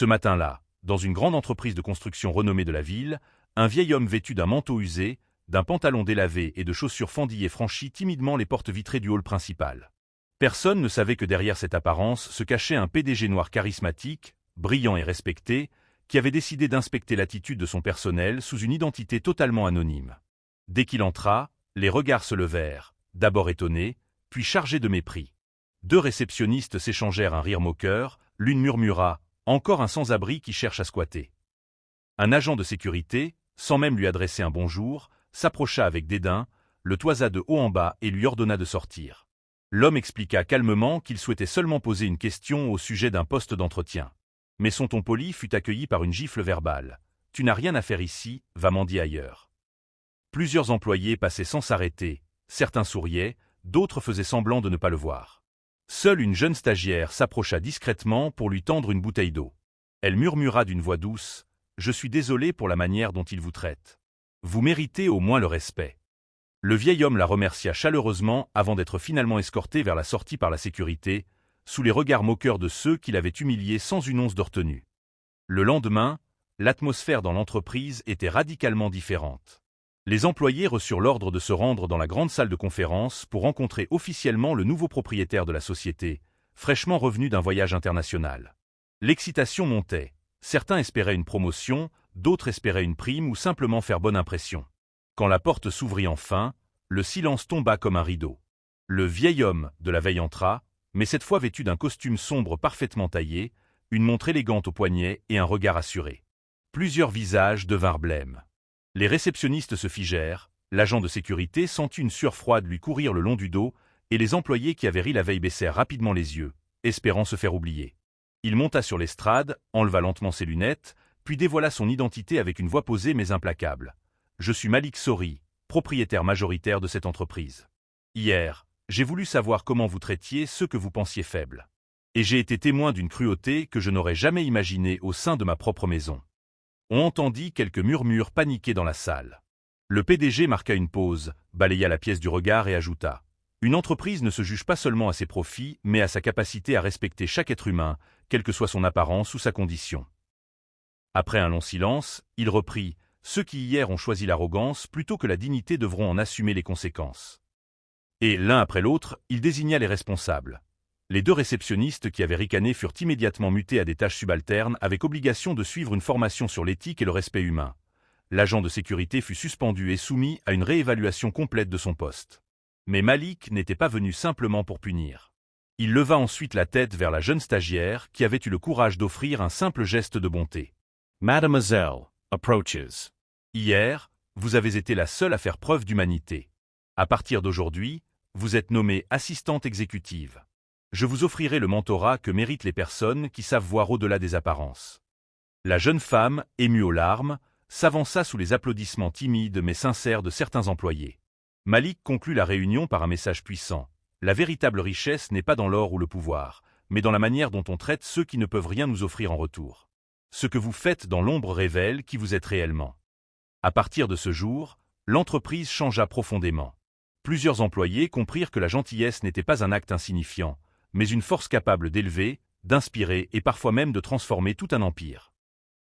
Ce matin-là, dans une grande entreprise de construction renommée de la ville, un vieil homme vêtu d'un manteau usé, d'un pantalon délavé et de chaussures fendillées franchit timidement les portes vitrées du hall principal. Personne ne savait que derrière cette apparence se cachait un PDG noir charismatique, brillant et respecté, qui avait décidé d'inspecter l'attitude de son personnel sous une identité totalement anonyme. Dès qu'il entra, les regards se levèrent, d'abord étonnés, puis chargés de mépris. Deux réceptionnistes s'échangèrent un rire moqueur, l'une murmura « Encore un sans-abri qui cherche à squatter ». Un agent de sécurité, sans même lui adresser un bonjour, s'approcha avec dédain, le toisa de haut en bas et lui ordonna de sortir. L'homme expliqua calmement qu'il souhaitait seulement poser une question au sujet d'un poste d'entretien. Mais son ton poli fut accueilli par une gifle verbale. « Tu n'as rien à faire ici, va mendier ailleurs ». Plusieurs employés passaient sans s'arrêter, certains souriaient, d'autres faisaient semblant de ne pas le voir. Seule une jeune stagiaire s'approcha discrètement pour lui tendre une bouteille d'eau. Elle murmura d'une voix douce « Je suis désolé pour la manière dont il vous traite. Vous méritez au moins le respect. » Le vieil homme la remercia chaleureusement avant d'être finalement escorté vers la sortie par la sécurité, sous les regards moqueurs de ceux qui l'avaient humilié sans une once de retenue. Le lendemain, l'atmosphère dans l'entreprise était radicalement différente. Les employés reçurent l'ordre de se rendre dans la grande salle de conférence pour rencontrer officiellement le nouveau propriétaire de la société, fraîchement revenu d'un voyage international. L'excitation montait. Certains espéraient une promotion, d'autres espéraient une prime ou simplement faire bonne impression. Quand la porte s'ouvrit enfin, le silence tomba comme un rideau. Le vieil homme de la veille entra, mais cette fois vêtu d'un costume sombre parfaitement taillé, une montre élégante au poignet et un regard assuré. Plusieurs visages devinrent blêmes. Les réceptionnistes se figèrent, l'agent de sécurité sentit une sueur froide lui courir le long du dos, et les employés qui avaient ri la veille baissèrent rapidement les yeux, espérant se faire oublier. Il monta sur l'estrade, enleva lentement ses lunettes, puis dévoila son identité avec une voix posée mais implacable. « Je suis Malik Sori, propriétaire majoritaire de cette entreprise. Hier, j'ai voulu savoir comment vous traitiez ceux que vous pensiez faibles. Et j'ai été témoin d'une cruauté que je n'aurais jamais imaginée au sein de ma propre maison. » On entendit quelques murmures paniqués dans la salle. Le PDG marqua une pause, balaya la pièce du regard et ajouta « Une entreprise ne se juge pas seulement à ses profits, mais à sa capacité à respecter chaque être humain, quelle que soit son apparence ou sa condition. » Après un long silence, il reprit « Ceux qui hier ont choisi l'arrogance plutôt que la dignité devront en assumer les conséquences. » Et l'un après l'autre, il désigna les responsables. Les deux réceptionnistes qui avaient ricané furent immédiatement mutés à des tâches subalternes avec obligation de suivre une formation sur l'éthique et le respect humain. L'agent de sécurité fut suspendu et soumis à une réévaluation complète de son poste. Mais Malik n'était pas venu simplement pour punir. Il leva ensuite la tête vers la jeune stagiaire qui avait eu le courage d'offrir un simple geste de bonté. « Mademoiselle, approaches. Hier, vous avez été la seule à faire preuve d'humanité. À partir d'aujourd'hui, vous êtes nommée assistante exécutive. Je vous offrirai le mentorat que méritent les personnes qui savent voir au-delà des apparences. » La jeune femme, émue aux larmes, s'avança sous les applaudissements timides mais sincères de certains employés. Malik conclut la réunion par un message puissant. La véritable richesse n'est pas dans l'or ou le pouvoir, mais dans la manière dont on traite ceux qui ne peuvent rien nous offrir en retour. Ce que vous faites dans l'ombre révèle qui vous êtes réellement. À partir de ce jour, l'entreprise changea profondément. Plusieurs employés comprirent que la gentillesse n'était pas un acte insignifiant, mais une force capable d'élever, d'inspirer et parfois même de transformer tout un empire.